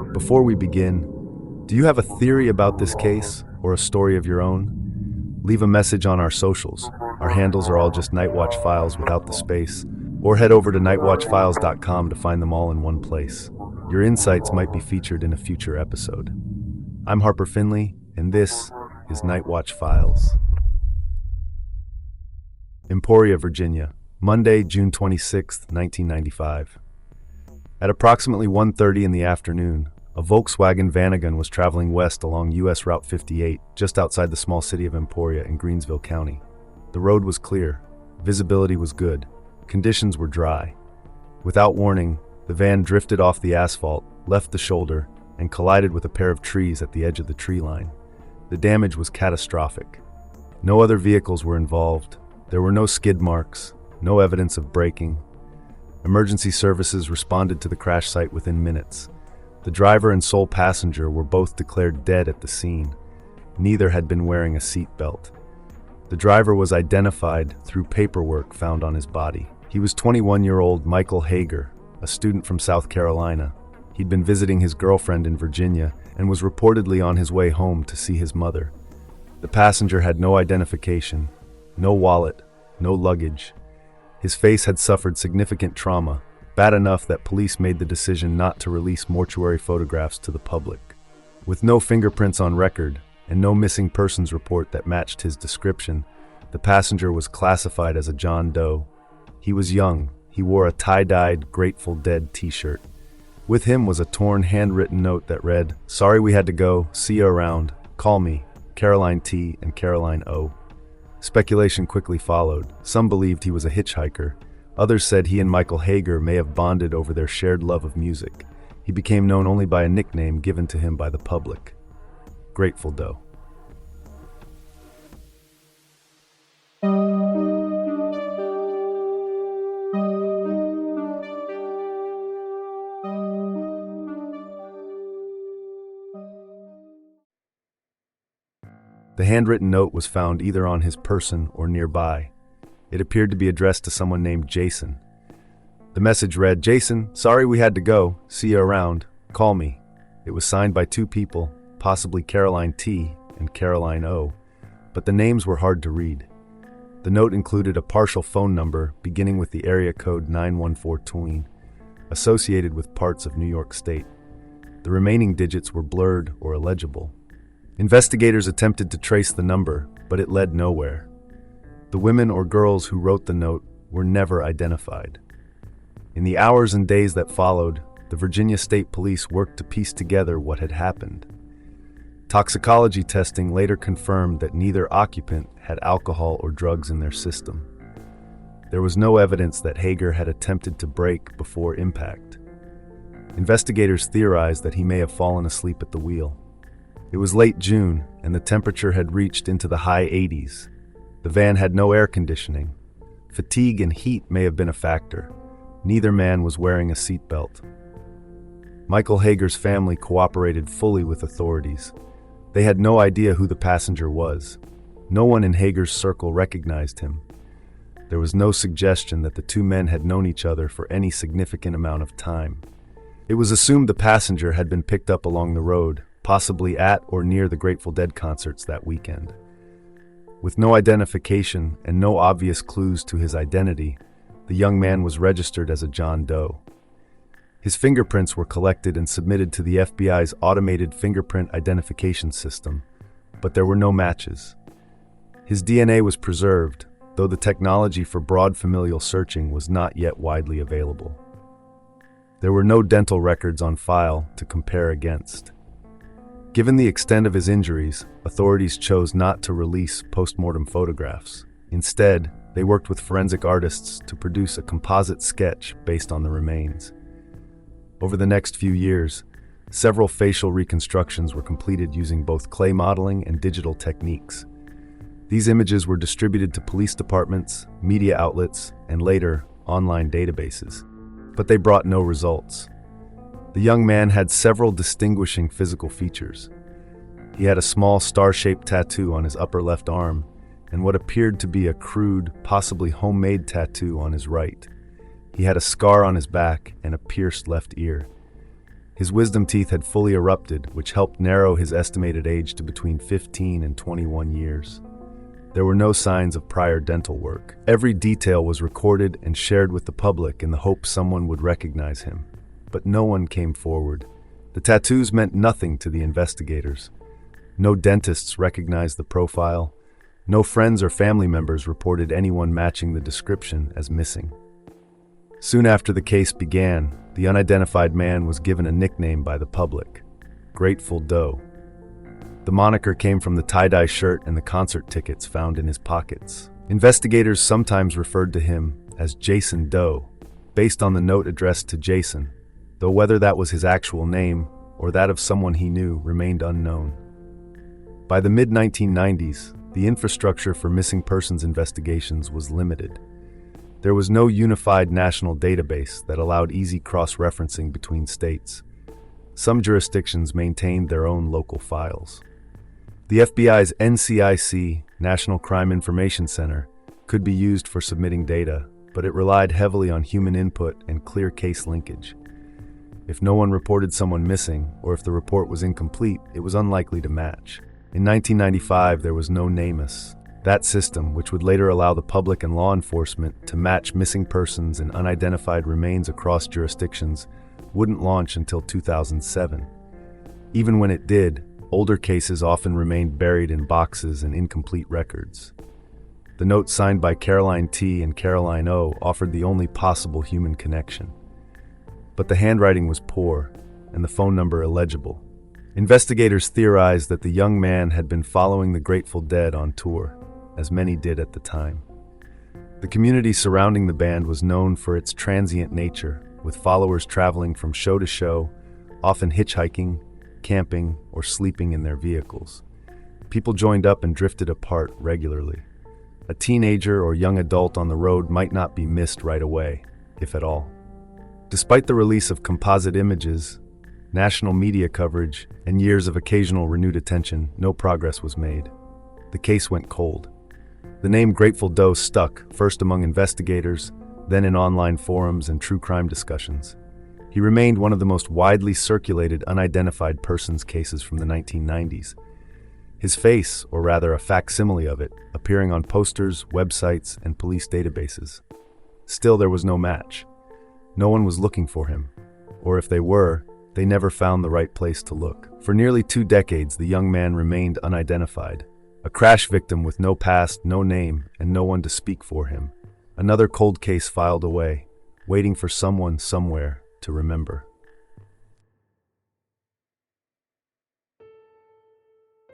Before we begin, do you have a theory about this case or a story of your own? Leave a message on our socials. Our handles are all just Nightwatch Files without the space, or head over to nightwatchfiles.com to find them all in one place. Your insights might be featured in a future episode. I'm Harper Finley, and this is Nightwatch Files. Emporia, Virginia, Monday, June 26, 1995. At approximately 1:30 in the afternoon, a Volkswagen Vanagon was traveling west along U.S. Route 58, just outside the small city of Emporia in Greensville County. The road was clear, visibility was good, conditions were dry. Without warning, the van drifted off the asphalt, left the shoulder, and collided with a pair of trees at the edge of the tree line. The damage was catastrophic. No other vehicles were involved. There were no skid marks, no evidence of braking. Emergency services responded to the crash site within minutes. The driver and sole passenger were both declared dead at the scene. Neither had been wearing a seatbelt. The driver was identified through paperwork found on his body. He was 21-year-old Michael Hager, a student from South Carolina. He'd been visiting his girlfriend in Virginia and was reportedly on his way home to see his mother. The passenger had no identification, no wallet, no luggage. His face had suffered significant trauma, bad enough that police made the decision not to release mortuary photographs to the public. With no fingerprints on record and no missing persons report that matched his description, the passenger was classified as a John Doe. He was young. He wore a tie-dyed Grateful Dead t-shirt. With him was a torn handwritten note that read, "Sorry we had to go, see you around, call me, Caroline T. and Caroline O." Speculation quickly followed. Some believed he was a hitchhiker. Others said he and Michael Hager may have bonded over their shared love of music. He became known only by a nickname given to him by the public, Grateful Doe. The handwritten note was found either on his person or nearby. It appeared to be addressed to someone named Jason. The message read, "Jason, sorry we had to go, see you around, call me." It was signed by two people, possibly Caroline T. and Caroline O., but the names were hard to read. The note included a partial phone number beginning with the area code 914 associated with parts of New York State. The remaining digits were blurred or illegible. Investigators attempted to trace the number, but it led nowhere. The women or girls who wrote the note were never identified. In the hours and days that followed, the Virginia State Police worked to piece together what had happened. Toxicology testing later confirmed that neither occupant had alcohol or drugs in their system. There was no evidence that Hager had attempted to brake before impact. Investigators theorized that he may have fallen asleep at the wheel. It was late June, and the temperature had reached into the high 80s. The van had no air conditioning. Fatigue and heat may have been a factor. Neither man was wearing a seatbelt. Michael Hager's family cooperated fully with authorities. They had no idea who the passenger was. No one in Hager's circle recognized him. There was no suggestion that the two men had known each other for any significant amount of time. It was assumed the passenger had been picked up along the road, possibly at or near the Grateful Dead concerts that weekend. With no identification and no obvious clues to his identity, the young man was registered as a John Doe. His fingerprints were collected and submitted to the FBI's automated fingerprint identification system, but there were no matches. His DNA was preserved, though the technology for broad familial searching was not yet widely available. There were no dental records on file to compare against. Given the extent of his injuries, authorities chose not to release post-mortem photographs. Instead, they worked with forensic artists to produce a composite sketch based on the remains. Over the next few years, several facial reconstructions were completed using both clay modeling and digital techniques. These images were distributed to police departments, media outlets, and later, online databases. But they brought no results. The young man had several distinguishing physical features. He had a small star-shaped tattoo on his upper left arm and what appeared to be a crude, possibly homemade tattoo on his right. He had a scar on his back and a pierced left ear. His wisdom teeth had fully erupted, which helped narrow his estimated age to between 15 and 21 years. There were no signs of prior dental work. Every detail was recorded and shared with the public in the hope someone would recognize him. But no one came forward. The tattoos meant nothing to the investigators. No dentists recognized the profile. No friends or family members reported anyone matching the description as missing. Soon after the case began, the unidentified man was given a nickname by the public, Grateful Doe. The moniker came from the tie-dye shirt and the concert tickets found in his pockets. Investigators sometimes referred to him as Jason Doe, based on the note addressed to Jason, though whether that was his actual name or that of someone he knew remained unknown. By the mid-1990s, the infrastructure for missing persons investigations was limited. There was no unified national database that allowed easy cross-referencing between states. Some jurisdictions maintained their own local files. The FBI's NCIC, National Crime Information Center, could be used for submitting data, but it relied heavily on human input and clear case linkage. If no one reported someone missing, or if the report was incomplete, it was unlikely to match. In 1995, there was no nameless. That system, which would later allow the public and law enforcement to match missing persons and unidentified remains across jurisdictions, wouldn't launch until 2007. Even when it did, older cases often remained buried in boxes and incomplete records. The note signed by Caroline T. and Caroline O. offered the only possible human connection. But the handwriting was poor, and the phone number illegible. Investigators theorized that the young man had been following the Grateful Dead on tour, as many did at the time. The community surrounding the band was known for its transient nature, with followers traveling from show to show, often hitchhiking, camping, or sleeping in their vehicles. People joined up and drifted apart regularly. A teenager or young adult on the road might not be missed right away, if at all. Despite the release of composite images, national media coverage, and years of occasional renewed attention, no progress was made. The case went cold. The name Grateful Doe stuck, first among investigators, then in online forums and true crime discussions. He remained one of the most widely circulated unidentified persons cases from the 1990s. His face, or rather a facsimile of it, appearing on posters, websites, and police databases. Still, there was no match. No one was looking for him, or if they were, they never found the right place to look. For nearly 2 decades, the young man remained unidentified. A crash victim with no past, no name, and no one to speak for him. Another cold case filed away, waiting for someone somewhere to remember.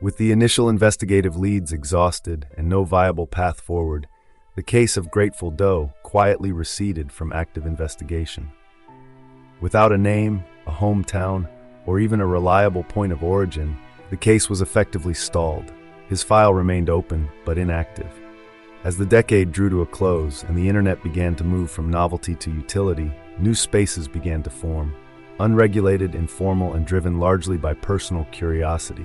With the initial investigative leads exhausted and no viable path forward, the case of Grateful Doe quietly receded from active investigation. Without a name, a hometown, or even a reliable point of origin, the case was effectively stalled. His file remained open, but inactive. As the decade drew to a close and the internet began to move from novelty to utility, new spaces began to form, unregulated, informal, and driven largely by personal curiosity.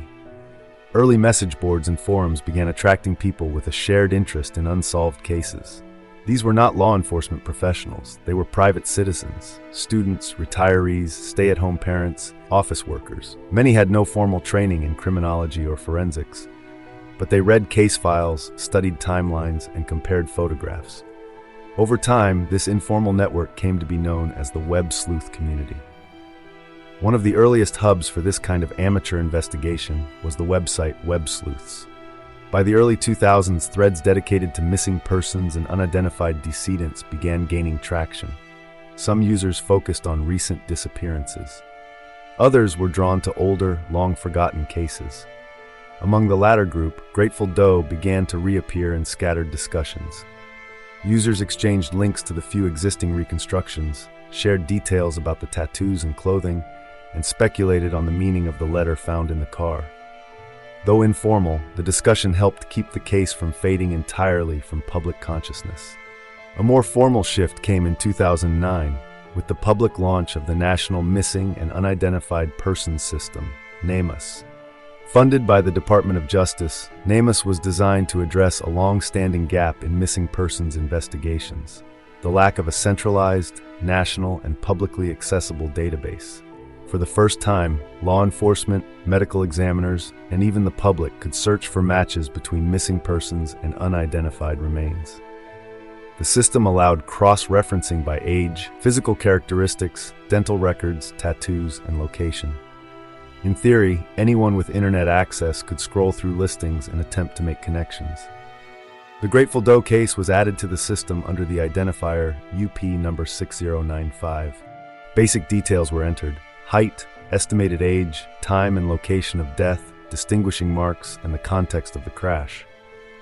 Early message boards and forums began attracting people with a shared interest in unsolved cases. These were not law enforcement professionals. They were private citizens, students, retirees, stay-at-home parents, office workers. Many had no formal training in criminology or forensics, but they read case files, studied timelines, and compared photographs. Over time, this informal network came to be known as the web sleuth community. One of the earliest hubs for this kind of amateur investigation was the website Web Sleuths. By the early 2000s, threads dedicated to missing persons and unidentified decedents began gaining traction. Some users focused on recent disappearances. Others were drawn to older, long-forgotten cases. Among the latter group, Grateful Doe began to reappear in scattered discussions. Users exchanged links to the few existing reconstructions, shared details about the tattoos and clothing, and speculated on the meaning of the letter found in the car. Though informal, the discussion helped keep the case from fading entirely from public consciousness. A more formal shift came in 2009 with the public launch of the National Missing and Unidentified Persons System, NAMUS. Funded by the Department of Justice, NAMUS was designed to address a long-standing gap in missing persons investigations: the lack of a centralized, national, and publicly accessible database. For the first time, law enforcement, medical examiners, and even the public could search for matches between missing persons and unidentified remains. The system allowed cross-referencing by age, physical characteristics, dental records, tattoos, and location. In theory, anyone with internet access could scroll through listings and attempt to make connections. The Grateful Doe case was added to the system under the identifier UP number 6095. Basic details were entered: height, estimated age, time and location of death, distinguishing marks, and the context of the crash.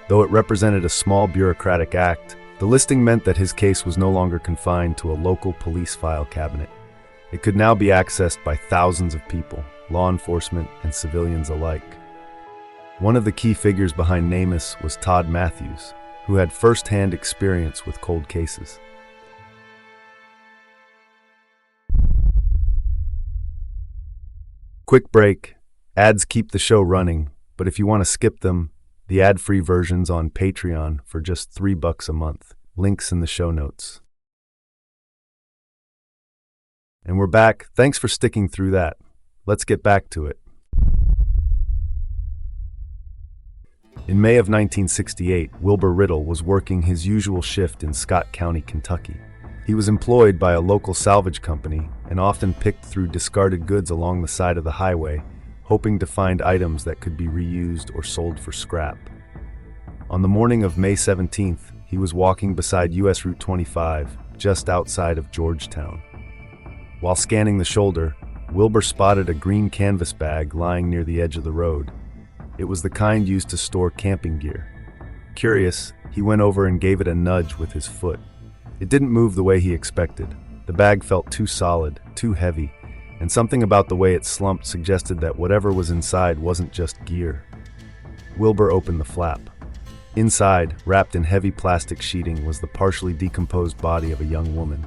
Though it represented a small bureaucratic act, the listing meant that his case was no longer confined to a local police file cabinet. It could now be accessed by thousands of people, law enforcement and civilians alike. One of the key figures behind Nameless was Todd Matthews, who had first-hand experience with cold cases. Quick break. Ads keep the show running, but if you want to skip them, the ad-free version's on Patreon for just $3 a month. Links in the show notes. And we're back. Thanks for sticking through that. Let's get back to it. In May of 1968, Wilbur Riddle was working his usual shift in Scott County, Kentucky. He was employed by a local salvage company and often picked through discarded goods along the side of the highway, hoping to find items that could be reused or sold for scrap. On the morning of May 17th, he was walking beside US Route 25, just outside of Georgetown. While scanning the shoulder, Wilbur spotted a green canvas bag lying near the edge of the road. It was the kind used to store camping gear. Curious, he went over and gave it a nudge with his foot. It didn't move the way he expected. The bag felt too solid, too heavy, and something about the way it slumped suggested that whatever was inside wasn't just gear. Wilbur opened the flap. Inside, wrapped in heavy plastic sheeting, was the partially decomposed body of a young woman.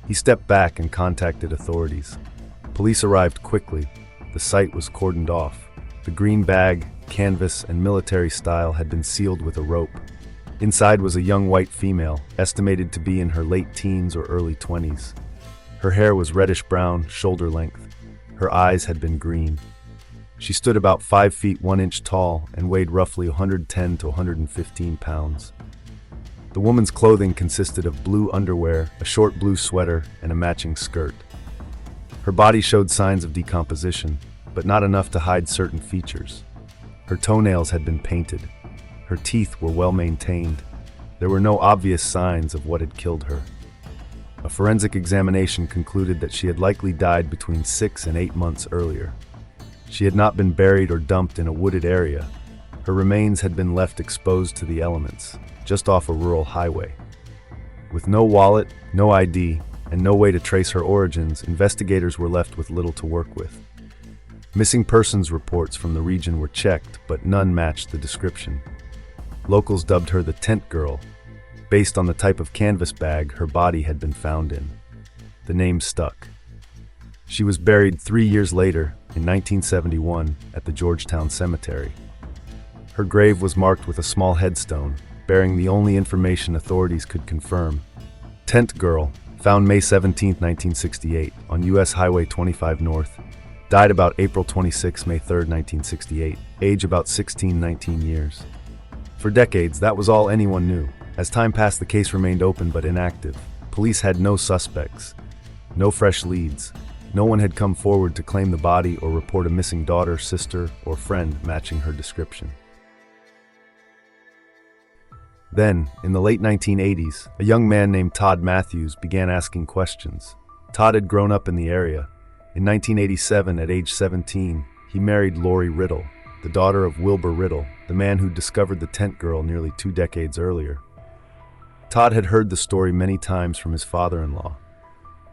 He stepped back and contacted authorities. Police arrived quickly. The site was cordoned off. The green bag, canvas, and military style had been sealed with a rope. Inside was a young white female, estimated to be in her late teens or early 20s. Her hair was reddish-brown, shoulder length. Her eyes had been green. She stood about 5 feet 1 inch tall and weighed roughly 110 to 115 pounds. The woman's clothing consisted of blue underwear, a short blue sweater, and a matching skirt. Her body showed signs of decomposition, but not enough to hide certain features. Her toenails had been painted. Her teeth were well maintained. There were no obvious signs of what had killed her. A forensic examination concluded that she had likely died between 6 and 8 months earlier. She had not been buried or dumped in a wooded area. Her remains had been left exposed to the elements, just off a rural highway. With no wallet, no ID, and no way to trace her origins, investigators were left with little to work with. Missing persons reports from the region were checked, but none matched the description. Locals dubbed her the Tent Girl, based on the type of canvas bag her body had been found in. The name stuck. She was buried 3 years later, in 1971, at the Georgetown Cemetery. Her grave was marked with a small headstone, bearing the only information authorities could confirm. Tent Girl, found May 17, 1968, on US Highway 25 North, died about April 26, May 3, 1968, age about 16-19 years. For decades, that was all anyone knew. As time passed, the case remained open but inactive. Police had no suspects, no fresh leads. No one had come forward to claim the body or report a missing daughter, sister, or friend matching her description. Then, in the late 1980s, a young man named Todd Matthews began asking questions. Todd had grown up in the area. In 1987, at age 17, he married Lori Riddle, the daughter of Wilbur Riddle, the man who discovered the Tent Girl nearly 2 decades earlier. Todd had heard the story many times from his father-in-law.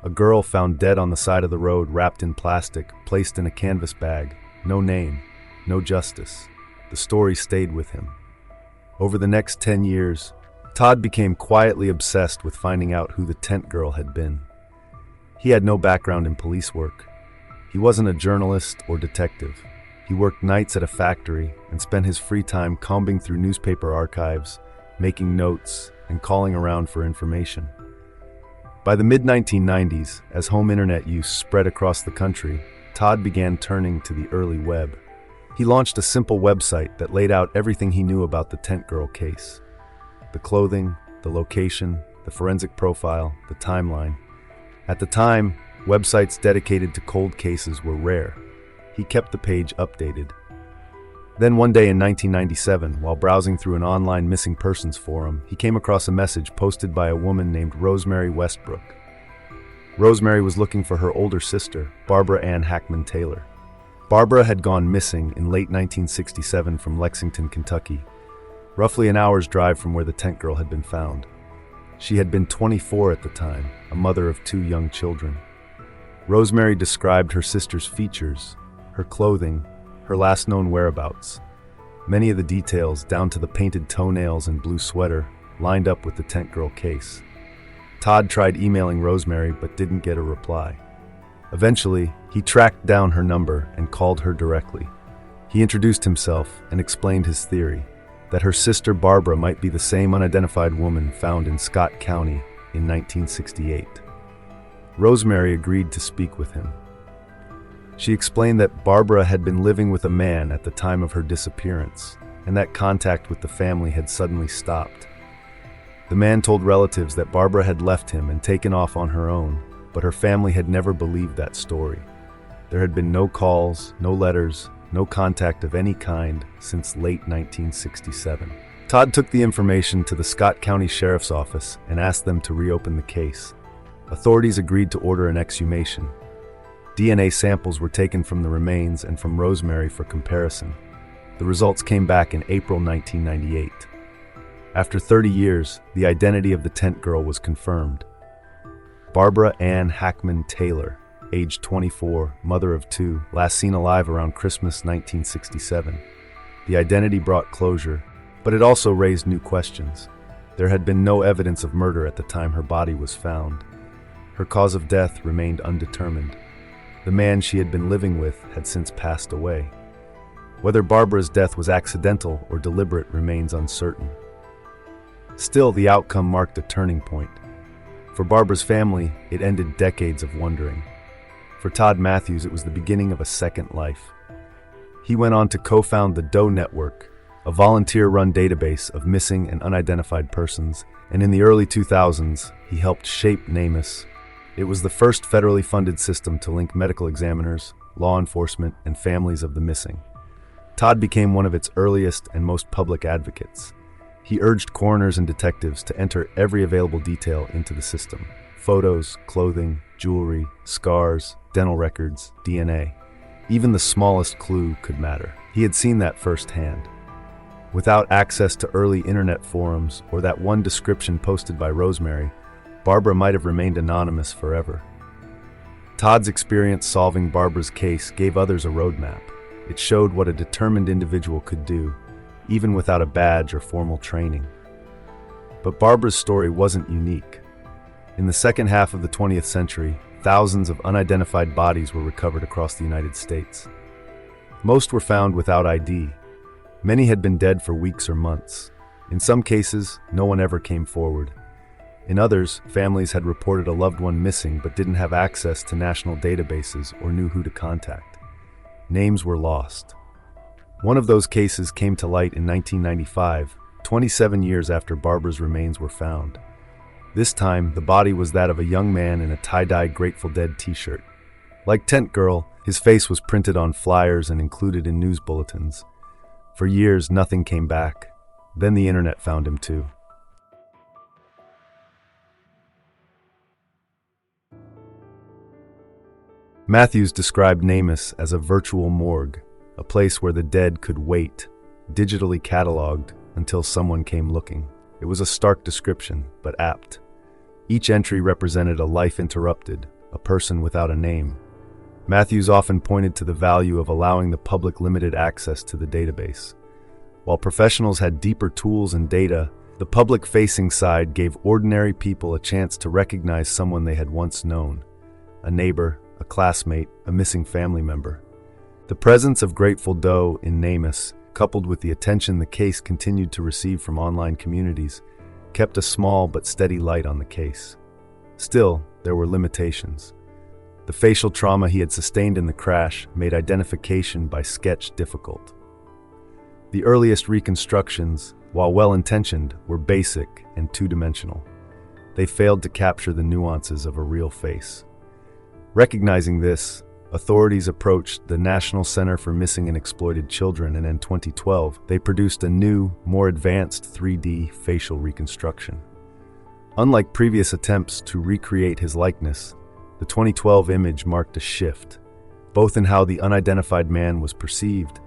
A girl found dead on the side of the road, wrapped in plastic, placed in a canvas bag. No name, no justice. The story stayed with him. Over the next 10 years, Todd became quietly obsessed with finding out who the Tent Girl had been. He had no background in police work. He wasn't a journalist or detective. He worked nights at a factory and spent his free time combing through newspaper archives, making notes, and calling around for information. By the mid-1990s, as home internet use spread across the country, Todd began turning to the early web. He launched a simple website that laid out everything he knew about the Tent Girl case. The clothing, the location, the forensic profile, the timeline. At the time, websites dedicated to cold cases were rare. He kept the page updated. Then one day in 1997, while browsing through an online missing persons forum, he came across a message posted by a woman named Rosemary Westbrook. Rosemary was looking for her older sister, Barbara Ann Hackman Taylor. Barbara had gone missing in late 1967 from Lexington, Kentucky, roughly an hour's drive from where the tent girl had been found. She had been 24 at the time, a mother of 2 young children. Rosemary described her sister's features, her clothing, her last known whereabouts. Many of the details, down to the painted toenails and blue sweater, lined up with the tent girl case. Todd tried emailing Rosemary but didn't get a reply. Eventually, he tracked down her number and called her directly. He introduced himself and explained his theory, that her sister Barbara might be the same unidentified woman found in Scott County in 1968. Rosemary agreed to speak with him. She explained that Barbara had been living with a man at the time of her disappearance, and that contact with the family had suddenly stopped. The man told relatives that Barbara had left him and taken off on her own, but her family had never believed that story. There had been no calls, no letters, no contact of any kind since late 1967. Todd took the information to the Scott County Sheriff's Office and asked them to reopen the case. Authorities agreed to order an exhumation. DNA samples were taken from the remains and from Rosemary for comparison. The results came back in April 1998. After 30 years, the identity of the tent girl was confirmed. Barbara Ann Hackman Taylor, age 24, mother of 2, last seen alive around Christmas 1967. The identity brought closure, but it also raised new questions. There had been no evidence of murder at the time her body was found. Her cause of death remained undetermined. The man she had been living with had since passed away. Whether Barbara's death was accidental or deliberate remains uncertain. Still, the outcome marked a turning point. For Barbara's family, it ended decades of wondering. For Todd Matthews, it was the beginning of a second life. He went on to co-found the Doe Network, a volunteer-run database of missing and unidentified persons, and in the early 2000s, he helped shape nameless. It was the first federally funded system to link medical examiners, law enforcement, and families of the missing. Todd became one of its earliest and most public advocates. He urged coroners and detectives to enter every available detail into the system: photos, clothing, jewelry, scars, dental records, DNA. Even the smallest clue could matter. He had seen that firsthand. Without access to early internet forums or that one description posted by Rosemary, Barbara might have remained anonymous forever. Todd's experience solving Barbara's case gave others a roadmap. It showed what a determined individual could do, even without a badge or formal training. But Barbara's story wasn't unique. In the second half of the 20th century, thousands of unidentified bodies were recovered across the United States. Most were found without ID. Many had been dead for weeks or months. In some cases, no one ever came forward. In others, families had reported a loved one missing but didn't have access to national databases or knew who to contact. Names were lost. One of those cases came to light in 1995, 27 years after Barbara's remains were found. This time, the body was that of a young man in a tie-dye Grateful Dead t-shirt. Like Tent Girl, his face was printed on flyers and included in news bulletins. For years, nothing came back. Then the internet found him too. Matthews described Nameless as a virtual morgue, a place where the dead could wait, digitally cataloged, until someone came looking. It was a stark description, but apt. Each entry represented a life interrupted, a person without a name. Matthews often pointed to the value of allowing the public limited access to the database. While professionals had deeper tools and data, the public-facing side gave ordinary people a chance to recognize someone they had once known: a neighbor, a classmate, a missing family member. The presence of Grateful Doe in Nameless, coupled with the attention the case continued to receive from online communities, kept a small but steady light on the case. Still, there were limitations. The facial trauma he had sustained in the crash made identification by sketch difficult. The earliest reconstructions, while well-intentioned, were basic and two-dimensional. They failed to capture the nuances of a real face. Recognizing this, authorities approached the National Center for Missing and Exploited Children, and in 2012, they produced a new, more advanced 3D facial reconstruction. Unlike previous attempts to recreate his likeness, the 2012 image marked a shift, both in how the unidentified man was perceived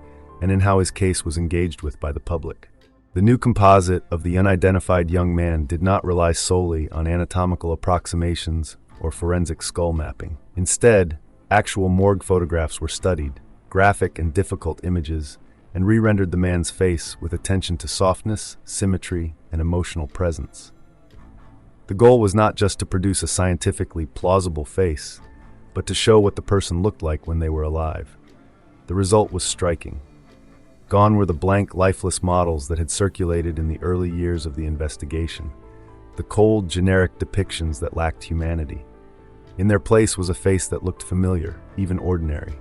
and in how his case was engaged with by the public. The new composite of the unidentified young man did not rely solely on anatomical approximations or forensic skull mapping. Instead, actual morgue photographs were studied, graphic and difficult images, and re-rendered the man's face with attention to softness, symmetry, and emotional presence. The goal was not just to produce a scientifically plausible face, but to show what the person looked like when they were alive. The result was striking. Gone were the blank, lifeless models that had circulated in the early years of the investigation, the cold, generic depictions that lacked humanity. In their place was a face that looked familiar, even ordinary.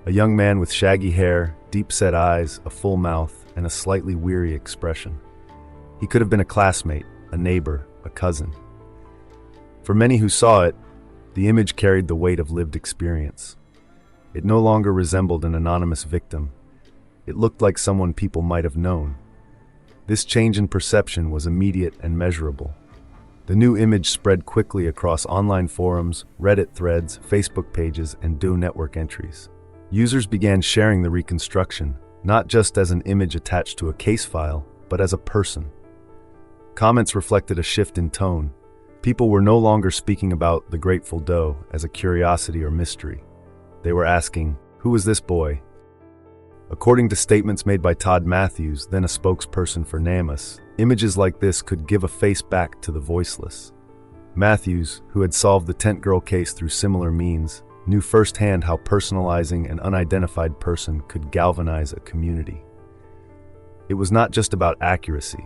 A young man with shaggy hair, deep-set eyes, a full mouth, and a slightly weary expression. He could have been a classmate, a neighbor, a cousin. For many who saw it, the image carried the weight of lived experience. It no longer resembled an anonymous victim. It looked like someone people might have known. This change in perception was immediate and measurable. The new image spread quickly across online forums, Reddit threads, Facebook pages, and Doe network entries. Users began sharing the reconstruction, not just as an image attached to a case file, but as a person. Comments reflected a shift in tone. People were no longer speaking about the Grateful Doe as a curiosity or mystery. They were asking, "Who is this boy?" According to statements made by Todd Matthews, then a spokesperson for Nameless, images like this could give a face back to the voiceless. Matthews, who had solved the Tent Girl case through similar means, knew firsthand how personalizing an unidentified person could galvanize a community. It was not just about accuracy,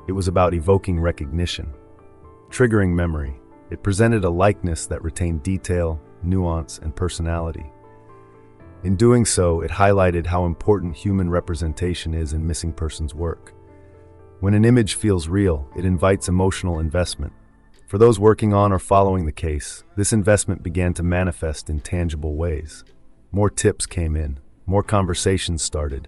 it was about evoking recognition. Triggering memory, it presented a likeness that retained detail, nuance, and personality. In doing so, it highlighted how important human representation is in missing persons' work. When an image feels real, it invites emotional investment. For those working on or following the case, this investment began to manifest in tangible ways. More tips came in, more conversations started.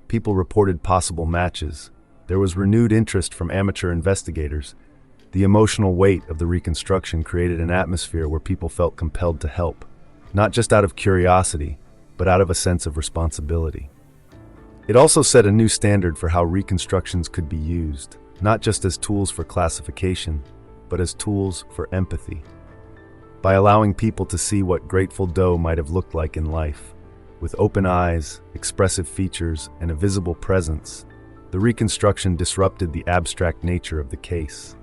People reported possible matches. There was renewed interest from amateur investigators. The emotional weight of the reconstruction created an atmosphere where people felt compelled to help, not just out of curiosity, but out of a sense of responsibility. It also set a new standard for how reconstructions could be used, not just as tools for classification, but as tools for empathy. By allowing people to see what Grateful Doe might have looked like in life, with open eyes, expressive features, and a visible presence, the reconstruction disrupted the abstract nature of the case.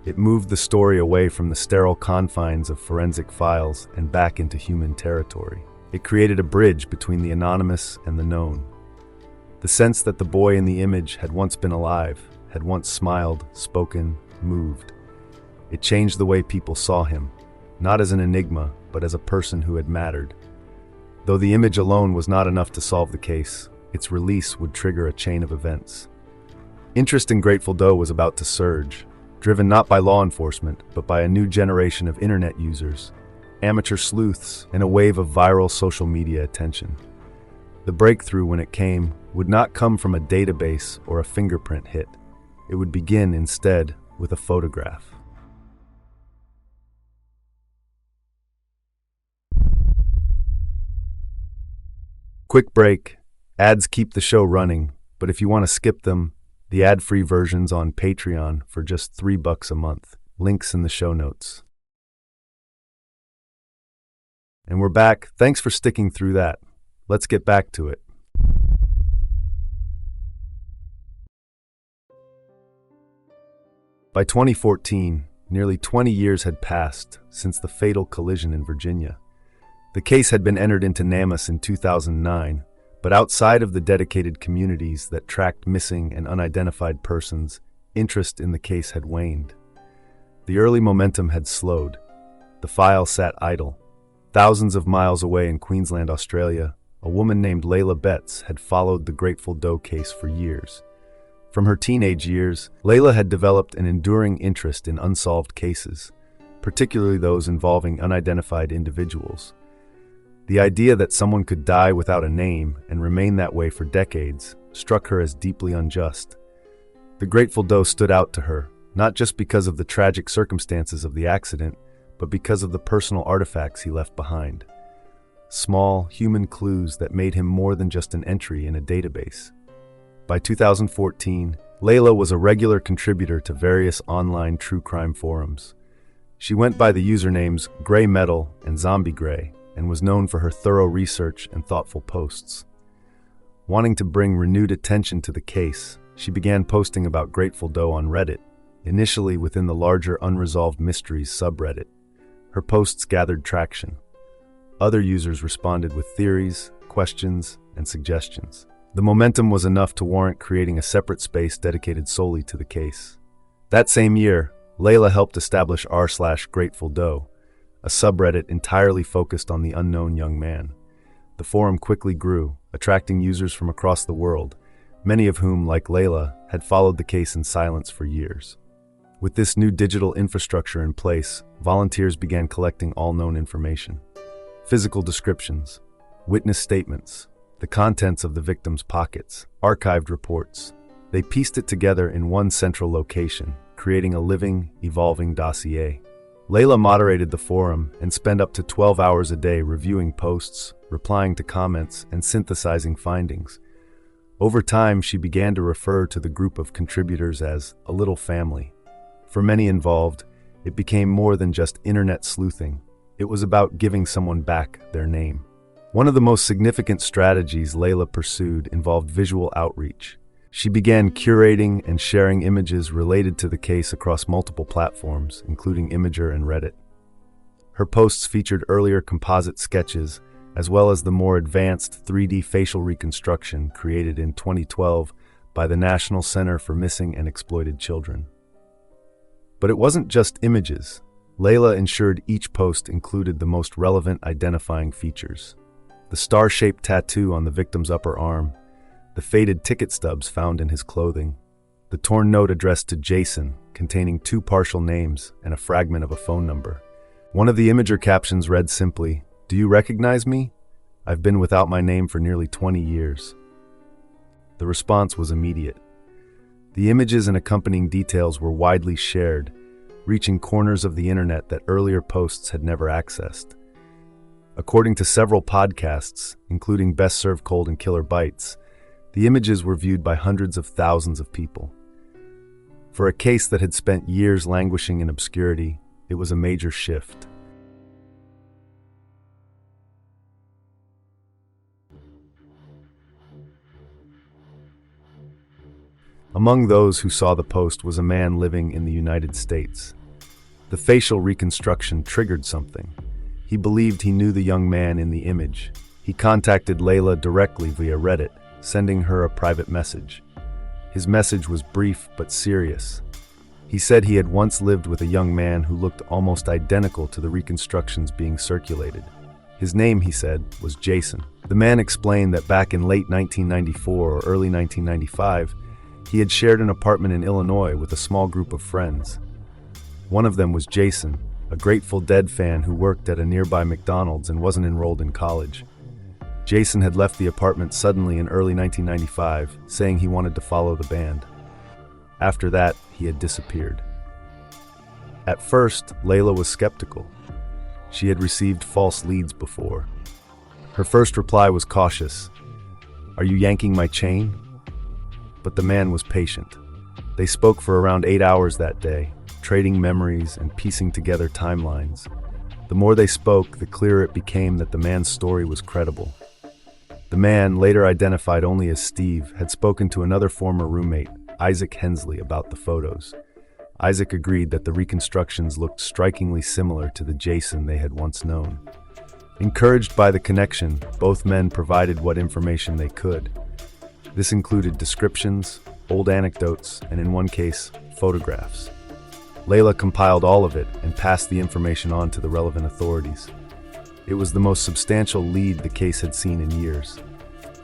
It moved the story away from the sterile confines of forensic files and back into human territory. It created a bridge between the anonymous and the known. The sense that the boy in the image had once been alive, had once smiled, spoken, moved. It changed the way people saw him, not as an enigma, but as a person who had mattered. Though the image alone was not enough to solve the case, its release would trigger a chain of events. Interest in Grateful Doe was about to surge, driven not by law enforcement, but by a new generation of internet users, amateur sleuths, and a wave of viral social media attention. The breakthrough, when it came, would not come from a database or a fingerprint hit. It would begin, instead, with a photograph. Quick break. Ads keep the show running, but if you want to skip them, the ad-free version's on Patreon for just $3 a month. Links in the show notes. And we're back. Thanks for sticking through that. Let's get back to it. By 2014, nearly 20 years had passed since the fatal collision in Virginia. The case had been entered into NamUs in 2009, but outside of the dedicated communities that tracked missing and unidentified persons, interest in the case had waned. The early momentum had slowed. The file sat idle. Thousands of miles away in Queensland, Australia, a woman named Layla Betts had followed the Grateful Doe case for years. From her teenage years, Layla had developed an enduring interest in unsolved cases, particularly those involving unidentified individuals. The idea that someone could die without a name and remain that way for decades struck her as deeply unjust. The Grateful Doe stood out to her, not just because of the tragic circumstances of the accident, but because of the personal artifacts he left behind. Small, human clues that made him more than just an entry in a database. By 2014, Layla was a regular contributor to various online true crime forums. She went by the usernames Grey Metal and Zombie Grey, and was known for her thorough research and thoughtful posts. Wanting to bring renewed attention to the case, she began posting about Grateful Doe on Reddit, initially within the larger Unresolved Mysteries subreddit. Her posts gathered traction. Other users responded with theories, questions, and suggestions. The momentum was enough to warrant creating a separate space dedicated solely to the case. That same year, Layla helped establish r/Grateful Doe, a subreddit entirely focused on the unknown young man. The forum quickly grew, attracting users from across the world, many of whom, like Layla, had followed the case in silence for years. With this new digital infrastructure in place, volunteers began collecting all known information. Physical descriptions, witness statements, the contents of the victim's pockets, archived reports. They pieced it together in one central location, creating a living, evolving dossier. Layla moderated the forum and spent up to 12 hours a day reviewing posts, replying to comments, and synthesizing findings. Over time, she began to refer to the group of contributors as a little family. For many involved, it became more than just internet sleuthing. It was about giving someone back their name. One of the most significant strategies Layla pursued involved visual outreach. She began curating and sharing images related to the case across multiple platforms, including Imgur and Reddit. Her posts featured earlier composite sketches, as well as the more advanced 3D facial reconstruction created in 2012 by the National Center for Missing and Exploited Children. But it wasn't just images. Layla ensured each post included the most relevant identifying features. The star-shaped tattoo on the victim's upper arm, the faded ticket stubs found in his clothing, the torn note addressed to Jason containing 2 partial names and a fragment of a phone number. One of the Imgur captions read simply, "Do you recognize me? I've been without my name for nearly 20 years." The response was immediate. The images and accompanying details were widely shared, reaching corners of the internet that earlier posts had never accessed. According to several podcasts, including Best Served Cold and Killer Bites, the images were viewed by hundreds of thousands of people. For a case that had spent years languishing in obscurity, it was a major shift. Among those who saw the post was a man living in the United States. The facial reconstruction triggered something. He believed he knew the young man in the image. He contacted Layla directly via Reddit, sending her a private message. His message was brief but serious. He said he had once lived with a young man who looked almost identical to the reconstructions being circulated. His name, he said, was Jason. The man explained that back in late 1994 or early 1995, he had shared an apartment in Illinois with a small group of friends. One of them was Jason, a Grateful Dead fan who worked at a nearby McDonald's and wasn't enrolled in college. Jason had left the apartment suddenly in early 1995, saying he wanted to follow the band. After that, he had disappeared. At first, Layla was skeptical. She had received false leads before. Her first reply was cautious. "Are you yanking my chain?" But the man was patient. They spoke for around 8 hours that day, trading memories and piecing together timelines. The more they spoke, the clearer it became that the man's story was credible. The man, later identified only as Steve, had spoken to another former roommate, Isaac Hensley, about the photos. Isaac agreed that the reconstructions looked strikingly similar to the Jason they had once known. Encouraged by the connection, both men provided what information they could. This included descriptions, old anecdotes, and in one case, photographs. Layla compiled all of it and passed the information on to the relevant authorities. It was the most substantial lead the case had seen in years.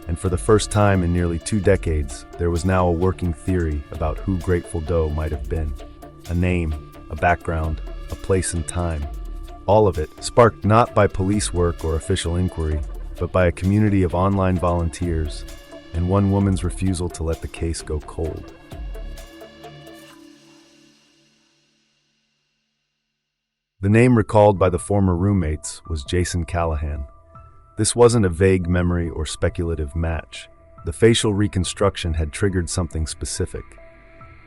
And for the first time in nearly 2 decades, there was now a working theory about who Grateful Doe might have been. A name, a background, a place and time. All of it sparked not by police work or official inquiry, but by a community of online volunteers and one woman's refusal to let the case go cold. The name recalled by the former roommates was Jason Callahan. This wasn't a vague memory or speculative match. The facial reconstruction had triggered something specific.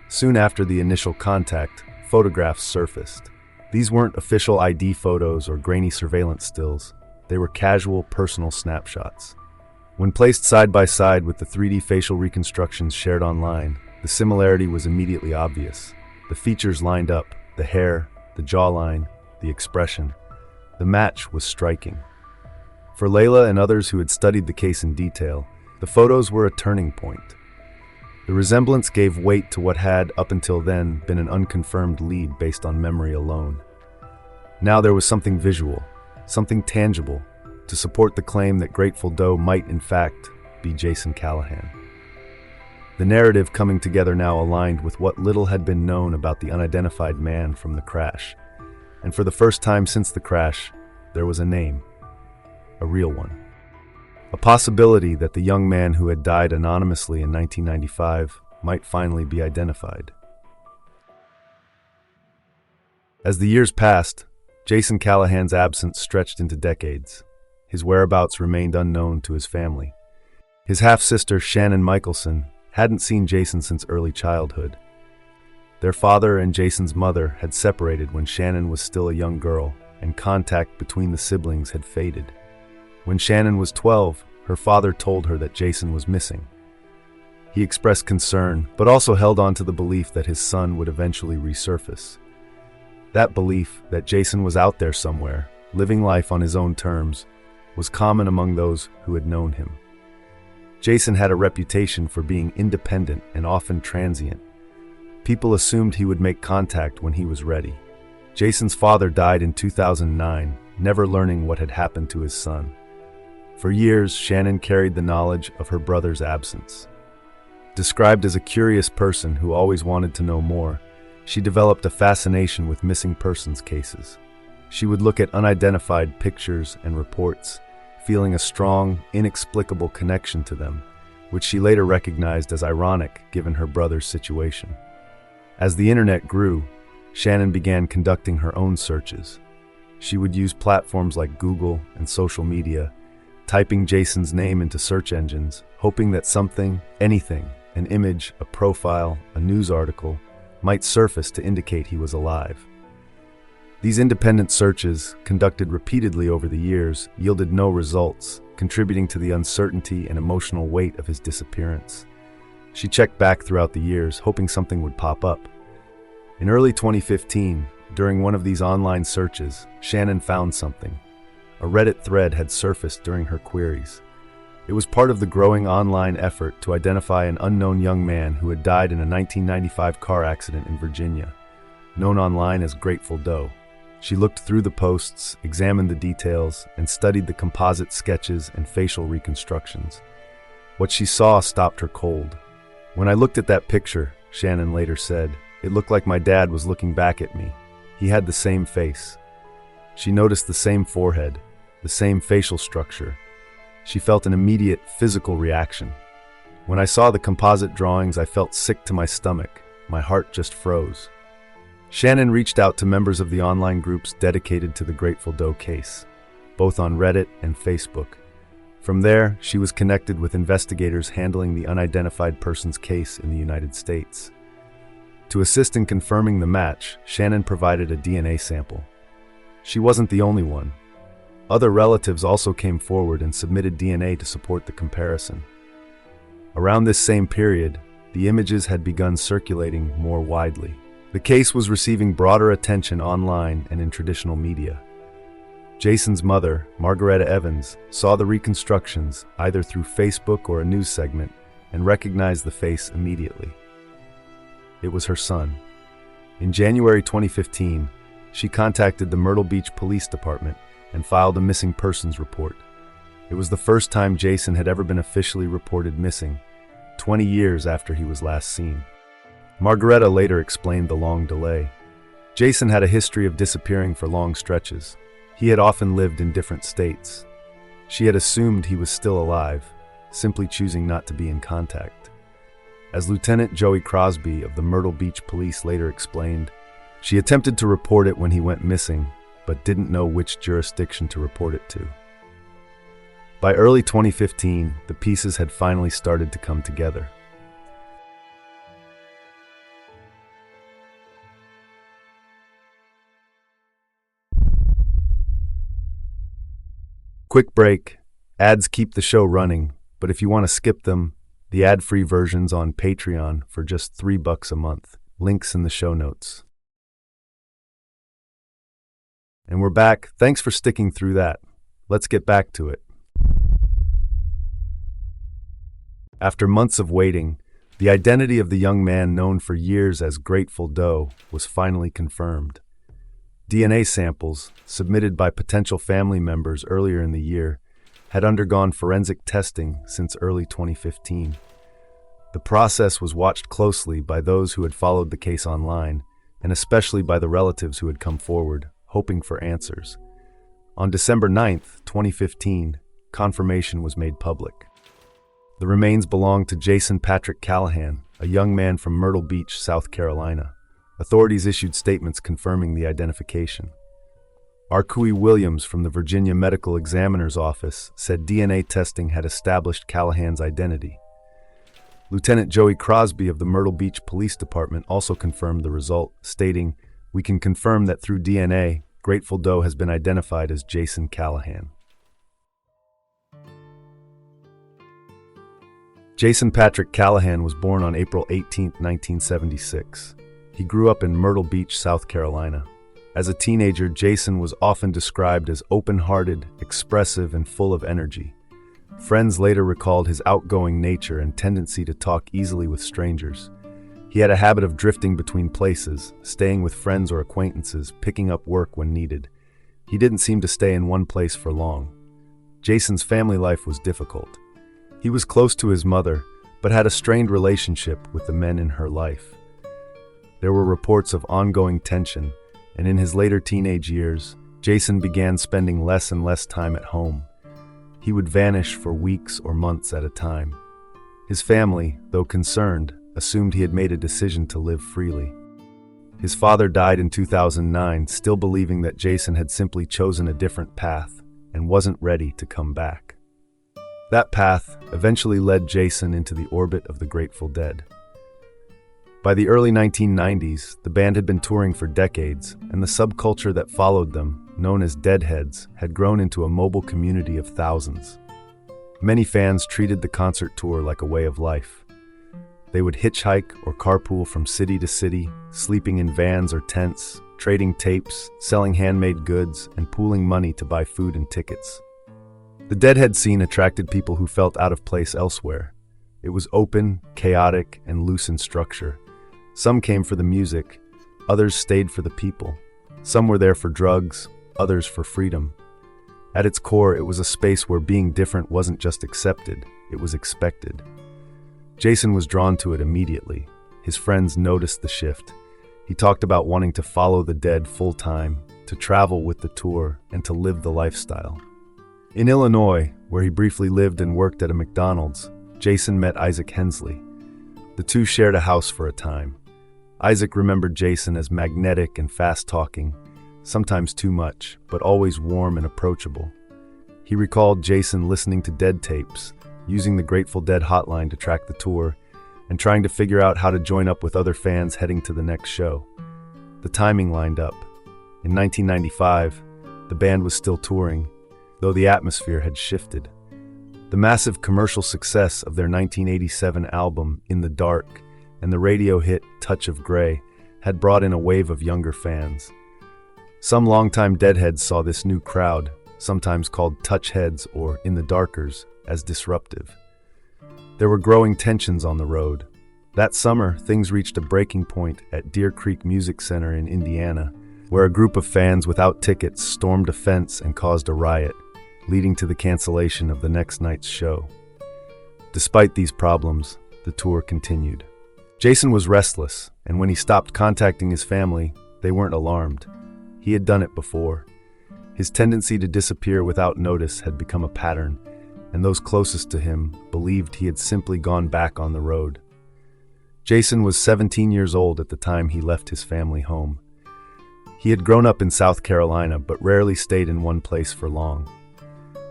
Soon after the initial contact, photographs surfaced. These weren't official ID photos or grainy surveillance stills. They were casual, personal snapshots. When placed side by side with the 3D facial reconstructions shared online, the similarity was immediately obvious. The features lined up, the hair, the jawline, the expression. The match was striking. For Layla and others who had studied the case in detail, the photos were a turning point. The resemblance gave weight to what had, up until then, been an unconfirmed lead based on memory alone. Now there was something visual, something tangible, to support the claim that Grateful Doe might, in fact, be Jason Callahan. The narrative coming together now aligned with what little had been known about the unidentified man from the crash. And for the first time since the crash, there was a name. A real one. A possibility that the young man who had died anonymously in 1995 might finally be identified. As the years passed, Jason Callahan's absence stretched into decades. His whereabouts remained unknown to his family. His half-sister, Shannon Michelson, hadn't seen Jason since early childhood. Their father and Jason's mother had separated when Shannon was still a young girl, and contact between the siblings had faded. When Shannon was 12, her father told her that Jason was missing. He expressed concern, but also held on to the belief that his son would eventually resurface. That belief, that Jason was out there somewhere, living life on his own terms, was common among those who had known him. Jason had a reputation for being independent and often transient. People assumed he would make contact when he was ready. Jason's father died in 2009, never learning what had happened to his son. For years, Shannon carried the knowledge of her brother's absence. Described as a curious person who always wanted to know more, she developed a fascination with missing persons cases. She would look at unidentified pictures and reports, feeling a strong, inexplicable connection to them, which she later recognized as ironic given her brother's situation. As the internet grew, Shannon began conducting her own searches. She would use platforms like Google and social media, typing Jason's name into search engines, hoping that something, anything, an image, a profile, a news article, might surface to indicate he was alive. These independent searches, conducted repeatedly over the years, yielded no results, contributing to the uncertainty and emotional weight of his disappearance. She checked back throughout the years, hoping something would pop up. In early 2015, during one of these online searches, Shannon found something. A Reddit thread had surfaced during her queries. It was part of the growing online effort to identify an unknown young man who had died in a 1995 car accident in Virginia, known online as Grateful Doe. She looked through the posts, examined the details, and studied the composite sketches and facial reconstructions. What she saw stopped her cold. "When I looked at that picture," Shannon later said, "it looked like my dad was looking back at me. He had the same face." She noticed the same forehead, the same facial structure. She felt an immediate physical reaction. "When I saw the composite drawings, I felt sick to my stomach. My heart just froze." Shannon reached out to members of the online groups dedicated to the Grateful Doe case, both on Reddit and Facebook. From there, she was connected with investigators handling the unidentified person's case in the United States. To assist in confirming the match, Shannon provided a DNA sample. She wasn't the only one. Other relatives also came forward and submitted DNA to support the comparison. Around this same period, the images had begun circulating more widely. The case was receiving broader attention online and in traditional media. Jason's mother, Margaretta Evans, saw the reconstructions either through Facebook or a news segment and recognized the face immediately. It was her son. In January 2015, she contacted the Myrtle Beach Police Department, and filed a missing persons report. It was the first time Jason had ever been officially reported missing, 20 years after he was last seen. Margareta later explained the long delay. Jason had a history of disappearing for long stretches. He had often lived in different states. She had assumed he was still alive, simply choosing not to be in contact. As Lieutenant Joey Crosby of the Myrtle Beach Police later explained, she attempted to report it when he went missing, but didn't know which jurisdiction to report it to. By early 2015, the pieces had finally started to come together. Quick break. Ads keep the show running, but if you want to skip them, the ad-free version's on Patreon for just $3 a month. Links in the show notes. And we're back. Thanks for sticking through that. Let's get back to it. After months of waiting, the identity of the young man known for years as Grateful Doe was finally confirmed. DNA samples, submitted by potential family members earlier in the year, had undergone forensic testing since early 2015. The process was watched closely by those who had followed the case online, and especially by the relatives who had come forward, hoping for answers. On December 9, 2015, confirmation was made public. The remains belonged to Jason Patrick Callahan, a young man from Myrtle Beach, South Carolina. Authorities issued statements confirming the identification. Arcui Williams from the Virginia Medical Examiner's Office said DNA testing had established Callahan's identity. Lieutenant Joey Crosby of the Myrtle Beach Police Department also confirmed the result, stating, "We can confirm that through DNA, Grateful Doe has been identified as Jason Callahan." Jason Patrick Callahan was born on April 18, 1976. He grew up in Myrtle Beach, South Carolina. As a teenager, Jason was often described as open-hearted, expressive, and full of energy. Friends later recalled his outgoing nature and tendency to talk easily with strangers. He had a habit of drifting between places, staying with friends or acquaintances, picking up work when needed. He didn't seem to stay in one place for long. Jason's family life was difficult. He was close to his mother, but had a strained relationship with the men in her life. There were reports of ongoing tension, and in his later teenage years, Jason began spending less and less time at home. He would vanish for weeks or months at a time. His family, though concerned, assumed he had made a decision to live freely. His father died in 2009, still believing that Jason had simply chosen a different path and wasn't ready to come back. That path eventually led Jason into the orbit of the Grateful Dead. By the early 1990s, the band had been touring for decades, and the subculture that followed them, known as Deadheads, had grown into a mobile community of thousands. Many fans treated the concert tour like a way of life. They would hitchhike or carpool from city to city, sleeping in vans or tents, trading tapes, selling handmade goods, and pooling money to buy food and tickets. The Deadhead scene attracted people who felt out of place elsewhere. It was open, chaotic, and loose in structure. Some came for the music, others stayed for the people. Some were there for drugs, others for freedom. At its core, it was a space where being different wasn't just accepted, it was expected. Jason was drawn to it immediately. His friends noticed the shift. He talked about wanting to follow the Dead full-time, to travel with the tour, and to live the lifestyle. In Illinois, where he briefly lived and worked at a McDonald's, Jason met Isaac Hensley. The two shared a house for a time. Isaac remembered Jason as magnetic and fast-talking, sometimes too much, but always warm and approachable. He recalled Jason listening to Dead tapes, using the Grateful Dead hotline to track the tour, and trying to figure out how to join up with other fans heading to the next show. The timing lined up. In 1995, the band was still touring, though the atmosphere had shifted. The massive commercial success of their 1987 album, In the Dark, and the radio hit Touch of Grey had brought in a wave of younger fans. Some longtime Deadheads saw this new crowd, sometimes called Touchheads or In the Darkers, as disruptive. There were growing tensions on the road. That summer, things reached a breaking point at Deer Creek Music Center in Indiana, where a group of fans without tickets stormed a fence and caused a riot, leading to the cancellation of the next night's show. Despite these problems, the tour continued. Jason was restless, and when he stopped contacting his family, they weren't alarmed. He had done it before. His tendency to disappear without notice had become a pattern, and those closest to him believed he had simply gone back on the road. Jason was 17 years old at the time he left his family home. He had grown up in South Carolina but rarely stayed in one place for long.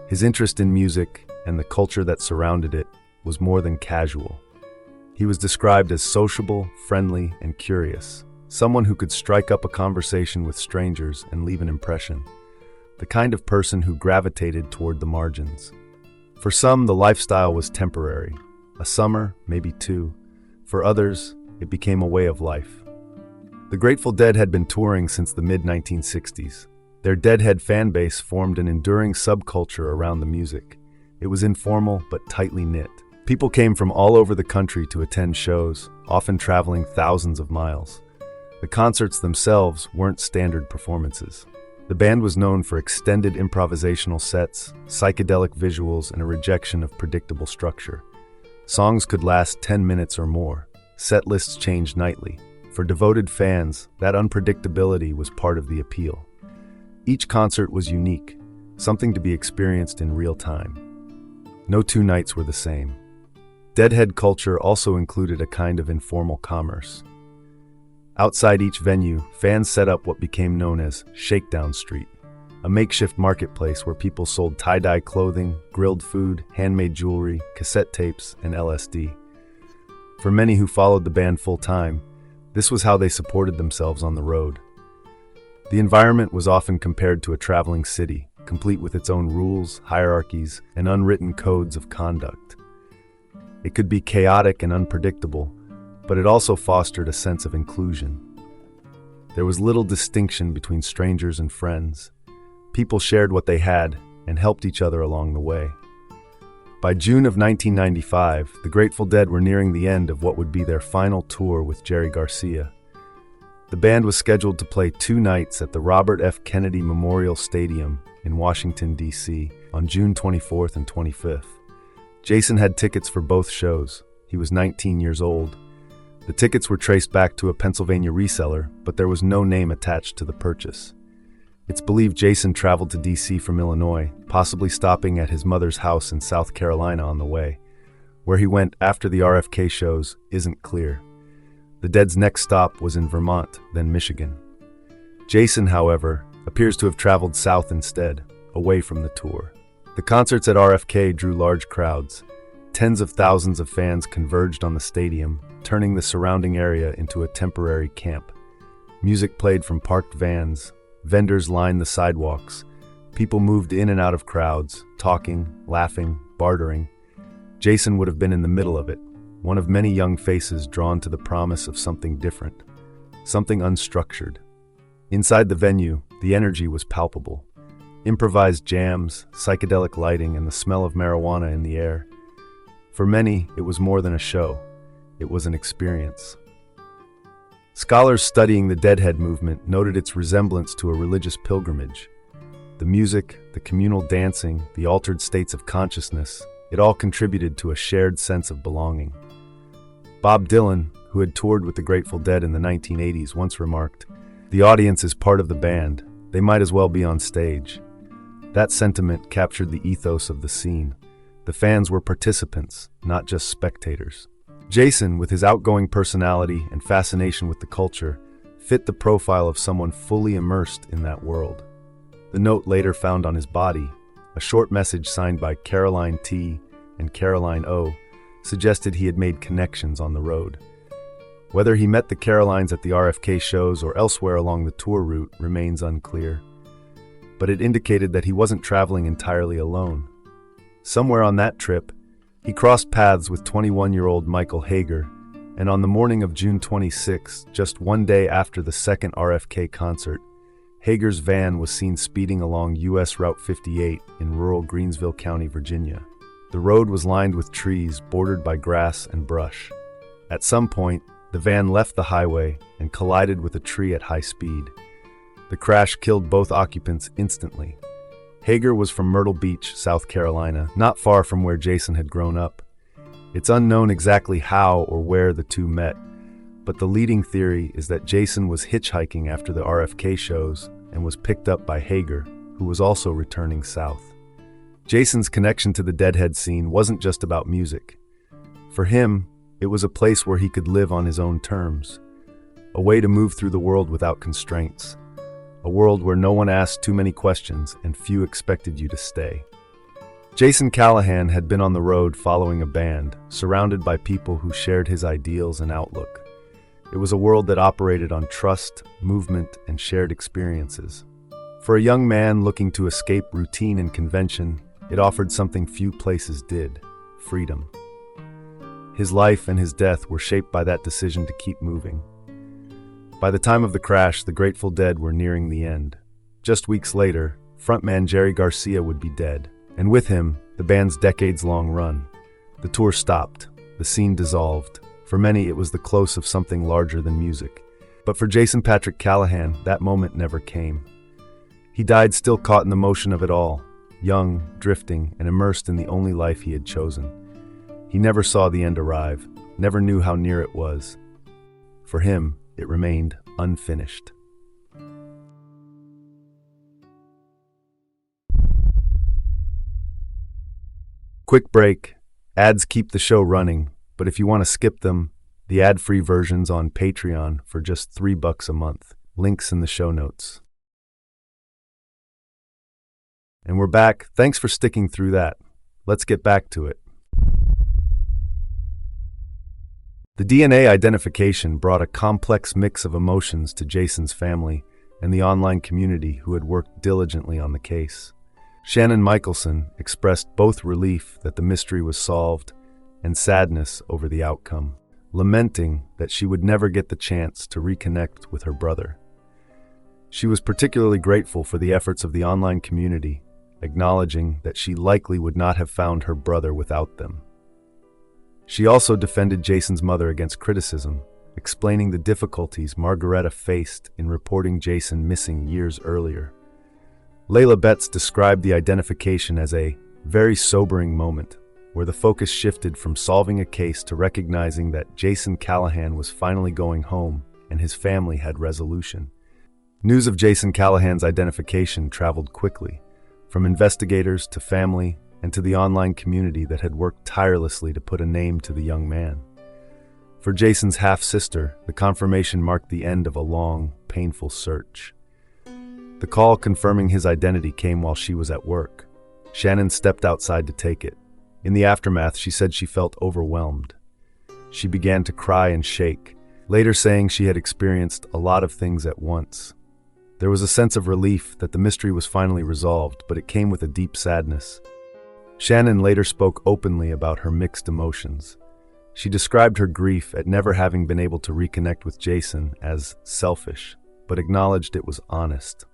His interest in music and the culture that surrounded it was more than casual. He was described as sociable, friendly, and curious, someone who could strike up a conversation with strangers and leave an impression, the kind of person who gravitated toward the margins. For some, the lifestyle was temporary, a summer, maybe two. For others, it became a way of life. The Grateful Dead had been touring since the mid-1960s. Their Deadhead fan base formed an enduring subculture around the music. It was informal but tightly knit. People came from all over the country to attend shows, often traveling thousands of miles. The concerts themselves weren't standard performances. The band was known for extended improvisational sets, psychedelic visuals, and a rejection of predictable structure. Songs could last 10 minutes or more. Set lists changed nightly. For devoted fans, that unpredictability was part of the appeal. Each concert was unique, something to be experienced in real time. No two nights were the same. Deadhead culture also included a kind of informal commerce. Outside each venue, fans set up what became known as Shakedown Street, a makeshift marketplace where people sold tie-dye clothing, grilled food, handmade jewelry, cassette tapes, and LSD. For many who followed the band full-time, this was how they supported themselves on the road. The environment was often compared to a traveling city, complete with its own rules, hierarchies, and unwritten codes of conduct. It could be chaotic and unpredictable, but it also fostered a sense of inclusion. There was little distinction between strangers and friends. People shared what they had and helped each other along the way. By June of 1995, the Grateful Dead were nearing the end of what would be their final tour with Jerry Garcia. The band was scheduled to play 2 nights at the Robert F. Kennedy Memorial Stadium in Washington, D.C. on June 24th and 25th. Jason had tickets for both shows. He was 19 years old. The tickets were traced back to a Pennsylvania reseller, but there was no name attached to the purchase. It's believed Jason traveled to D.C. from Illinois, possibly stopping at his mother's house in South Carolina on the way. Where he went after the RFK shows isn't clear. The Dead's next stop was in Vermont, then Michigan. Jason, however, appears to have traveled south instead, away from the tour. The concerts at RFK drew large crowds. Tens of thousands of fans converged on the stadium, turning the surrounding area into a temporary camp. Music played from parked vans, vendors lined the sidewalks, people moved in and out of crowds, talking, laughing, bartering. Jason would have been in the middle of it, one of many young faces drawn to the promise of something different, something unstructured. Inside the venue, the energy was palpable. Improvised jams, psychedelic lighting, and the smell of marijuana in the air. For many, it was more than a show. It was an experience. Scholars studying the Deadhead movement noted its resemblance to a religious pilgrimage. The music, the communal dancing, the altered states of consciousness, it all contributed to a shared sense of belonging. Bob Dylan, who had toured with the Grateful Dead in the 1980s, once remarked, "The audience is part of the band. They might as well be on stage." That sentiment captured the ethos of the scene. The fans were participants, not just spectators. Jason, with his outgoing personality and fascination with the culture, fit the profile of someone fully immersed in that world. The note later found on his body, a short message signed by Caroline T. and Caroline O., suggested he had made connections on the road. Whether he met the Carolines at the RFK shows or elsewhere along the tour route remains unclear. But it indicated that he wasn't traveling entirely alone. Somewhere on that trip, he crossed paths with 21-year-old Michael Hager, and on the morning of June 26, just one day after the second RFK concert, Hager's van was seen speeding along U.S. Route 58 in rural Greensville County, Virginia. The road was lined with trees bordered by grass and brush. At some point, the van left the highway and collided with a tree at high speed. The crash killed both occupants instantly. Hager was from Myrtle Beach, South Carolina, not far from where Jason had grown up. It's unknown exactly how or where the two met, but the leading theory is that Jason was hitchhiking after the RFK shows and was picked up by Hager, who was also returning south. Jason's connection to the Deadhead scene wasn't just about music. For him, it was a place where he could live on his own terms, a way to move through the world without constraints, a world where no one asked too many questions and few expected you to stay. Jason Callahan had been on the road following a band, surrounded by people who shared his ideals and outlook. It was a world that operated on trust, movement, and shared experiences. For a young man looking to escape routine and convention, it offered something few places did: freedom. His life and his death were shaped by that decision to keep moving. By the time of the crash, the Grateful Dead were nearing the end. Just weeks later, frontman Jerry Garcia would be dead, and with him, the band's decades-long run. The tour stopped, the scene dissolved. For many, it was the close of something larger than music. But for Jason Patrick Callahan, that moment never came. He died still caught in the motion of it all, young, drifting, and immersed in the only life he had chosen. He never saw the end arrive, never knew how near it was. For him, it remained unfinished. Quick break. Ads keep the show running, but if you want to skip them, the ad-free version's on Patreon for just $3 a month. Links in the show notes. And we're back. Thanks for sticking through that. Let's get back to it. The DNA identification brought a complex mix of emotions to Jason's family and the online community who had worked diligently on the case. Shannon Michelson expressed both relief that the mystery was solved and sadness over the outcome, lamenting that she would never get the chance to reconnect with her brother. She was particularly grateful for the efforts of the online community, acknowledging that she likely would not have found her brother without them. She also defended Jason's mother against criticism, explaining the difficulties Margaretta faced in reporting Jason missing years earlier. Layla Betts described the identification as a very sobering moment, where the focus shifted from solving a case to recognizing that Jason Callahan was finally going home and his family had resolution. News of Jason Callahan's identification traveled quickly, from investigators to family and to the online community that had worked tirelessly to put a name to the young man. For Jason's half-sister, the confirmation marked the end of a long, painful search. The call confirming his identity came while she was at work. Shannon stepped outside to take it. In the aftermath, she said she felt overwhelmed. She began to cry and shake, later saying she had experienced a lot of things at once. There was a sense of relief that the mystery was finally resolved, but it came with a deep sadness. Shannon later spoke openly about her mixed emotions. She described her grief at never having been able to reconnect with Jason as selfish, but acknowledged it was honest.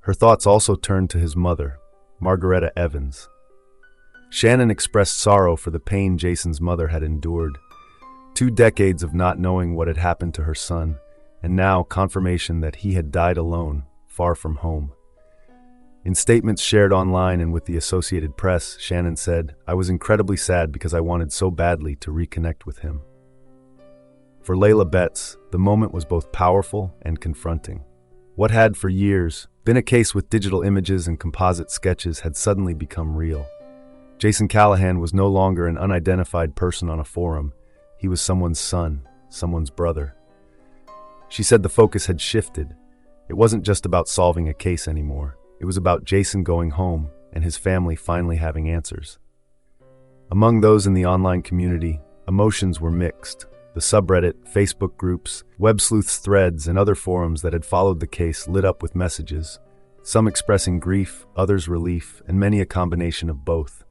Her thoughts also turned to his mother, Margaretta Evans. Shannon expressed sorrow for the pain Jason's mother had endured. 2 decades of not knowing what had happened to her son, and now confirmation that he had died alone, far from home. In statements shared online and with the Associated Press, Shannon said, "I was incredibly sad because I wanted so badly to reconnect with him." For Layla Betts, the moment was both powerful and confronting. What had, for years, been a case with digital images and composite sketches had suddenly become real. Jason Callahan was no longer an unidentified person on a forum. He was someone's son, someone's brother. She said the focus had shifted. It wasn't just about solving a case anymore. It was about Jason going home and his family finally having answers. Among those in the online community, emotions were mixed. The subreddit, Facebook groups, web sleuths threads, and other forums that had followed the case lit up with messages, some expressing grief, others relief, and many a combination of both.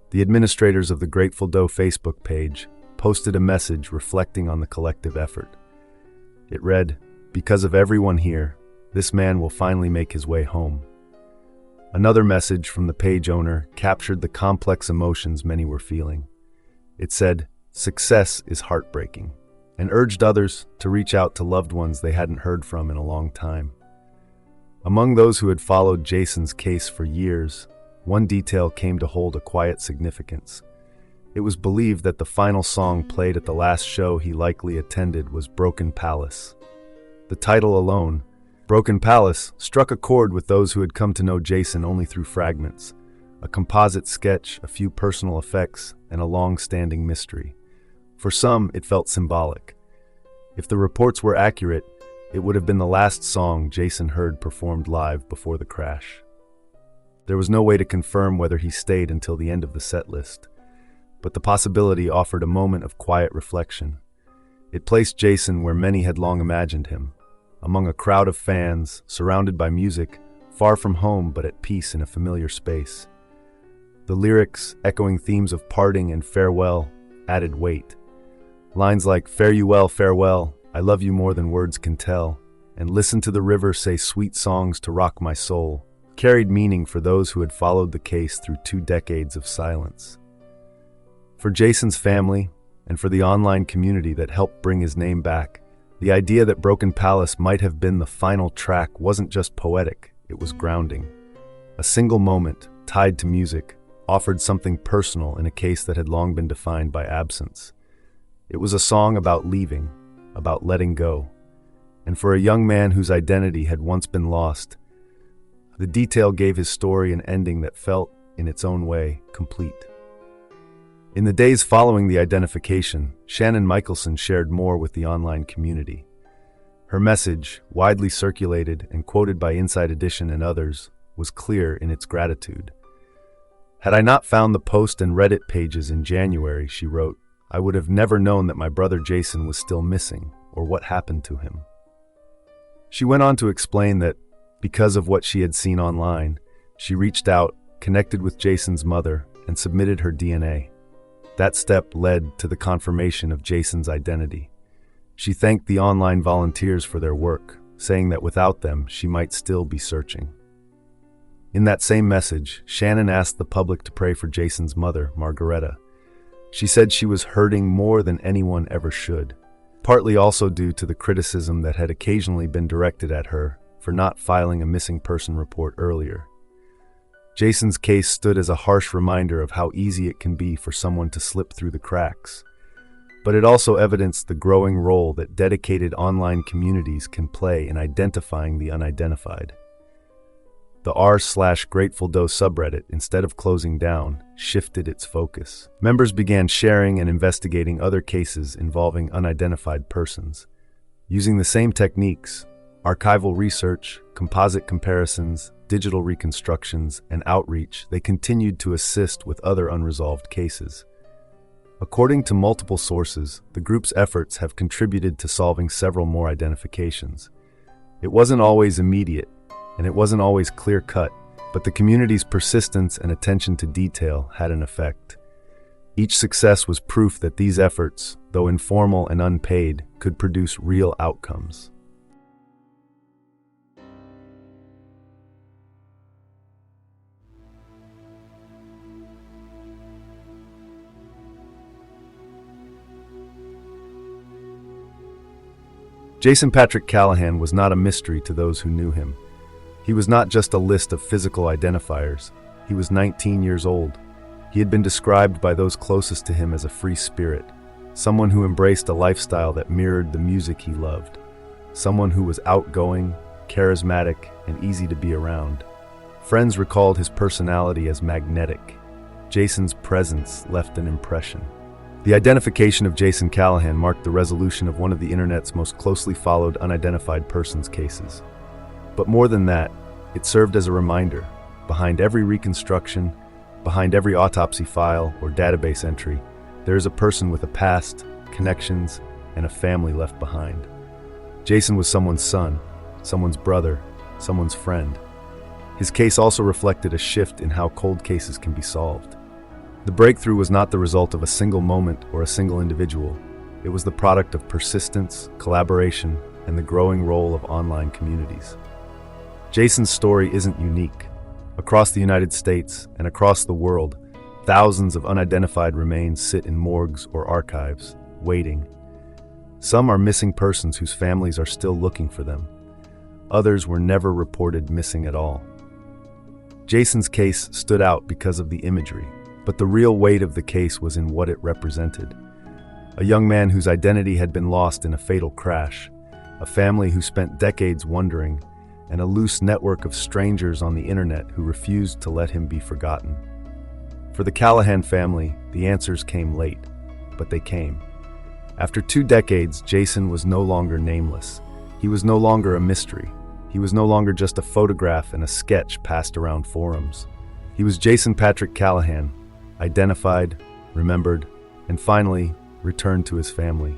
The administrators of the Grateful Doe Facebook page posted a message reflecting on the collective effort. It read, "Because of everyone here, this man will finally make his way home." Another message from the page owner captured the complex emotions many were feeling. It said, "Success is heartbreaking," and urged others to reach out to loved ones they hadn't heard from in a long time. Among those who had followed Jason's case for years, one detail came to hold a quiet significance. It was believed that the final song played at the last show he likely attended was Broken Palace. The title alone, Broken Palace, struck a chord with those who had come to know Jason only through fragments, a composite sketch, a few personal effects, and a long-standing mystery. For some, it felt symbolic. If the reports were accurate, it would have been the last song Jason heard performed live before the crash. There was no way to confirm whether he stayed until the end of the set list, but the possibility offered a moment of quiet reflection. It placed Jason where many had long imagined him, among a crowd of fans, surrounded by music, far from home but at peace in a familiar space. The lyrics, echoing themes of parting and farewell, added weight. Lines like "Fare you well, farewell, I love you more than words can tell," and "Listen to the river say sweet songs to rock my soul," carried meaning for those who had followed the case through 2 decades of silence. For Jason's family, and for the online community that helped bring his name back, the idea that Broken Palace might have been the final track wasn't just poetic, it was grounding. A single moment, tied to music, offered something personal in a case that had long been defined by absence. It was a song about leaving, about letting go. And for a young man whose identity had once been lost, the detail gave his story an ending that felt, in its own way, complete. In the days following the identification, Shannon Michelson shared more with the online community. Her message, widely circulated and quoted by Inside Edition and others, was clear in its gratitude. "Had I not found the post and Reddit pages in January," she wrote, "I would have never known that my brother Jason was still missing, or what happened to him." She went on to explain that, because of what she had seen online, she reached out, connected with Jason's mother, and submitted her DNA. That step led to the confirmation of Jason's identity. She thanked the online volunteers for their work, saying that without them, she might still be searching. In that same message, Shannon asked the public to pray for Jason's mother, Margareta. She said she was hurting more than anyone ever should, partly also due to the criticism that had occasionally been directed at her for not filing a missing person report earlier. Jason's case stood as a harsh reminder of how easy it can be for someone to slip through the cracks, but it also evidenced the growing role that dedicated online communities can play in identifying the unidentified. The r/Grateful Doe subreddit, instead of closing down, shifted its focus. Members began sharing and investigating other cases involving unidentified persons. Using the same techniques, archival research, composite comparisons, digital reconstructions, and outreach, they continued to assist with other unresolved cases. According to multiple sources, the group's efforts have contributed to solving several more identifications. It wasn't always immediate, and it wasn't always clear-cut, but the community's persistence and attention to detail had an effect. Each success was proof that these efforts, though informal and unpaid, could produce real outcomes. Jason Patrick Callahan was not a mystery to those who knew him. He was not just a list of physical identifiers. He was 19 years old. He had been described by those closest to him as a free spirit, someone who embraced a lifestyle that mirrored the music he loved, someone who was outgoing, charismatic, and easy to be around. Friends recalled his personality as magnetic. Jason's presence left an impression. The identification of Jason Callahan marked the resolution of one of the internet's most closely followed unidentified persons cases. But more than that, it served as a reminder. Behind every reconstruction, behind every autopsy file or database entry, there is a person with a past, connections, and a family left behind. Jason was someone's son, someone's brother, someone's friend. His case also reflected a shift in how cold cases can be solved. The breakthrough was not the result of a single moment or a single individual. It was the product of persistence, collaboration, and the growing role of online communities. Jason's story isn't unique. Across the United States and across the world, thousands of unidentified remains sit in morgues or archives, waiting. Some are missing persons whose families are still looking for them. Others were never reported missing at all. Jason's case stood out because of the imagery, but the real weight of the case was in what it represented. A young man whose identity had been lost in a fatal crash, a family who spent decades wondering, and a loose network of strangers on the internet who refused to let him be forgotten. For the Callahan family, the answers came late, but they came. After 2 decades, Jason was no longer nameless. He was no longer a mystery. He was no longer just a photograph and a sketch passed around forums. He was Jason Patrick Callahan, identified, remembered, and finally returned to his family.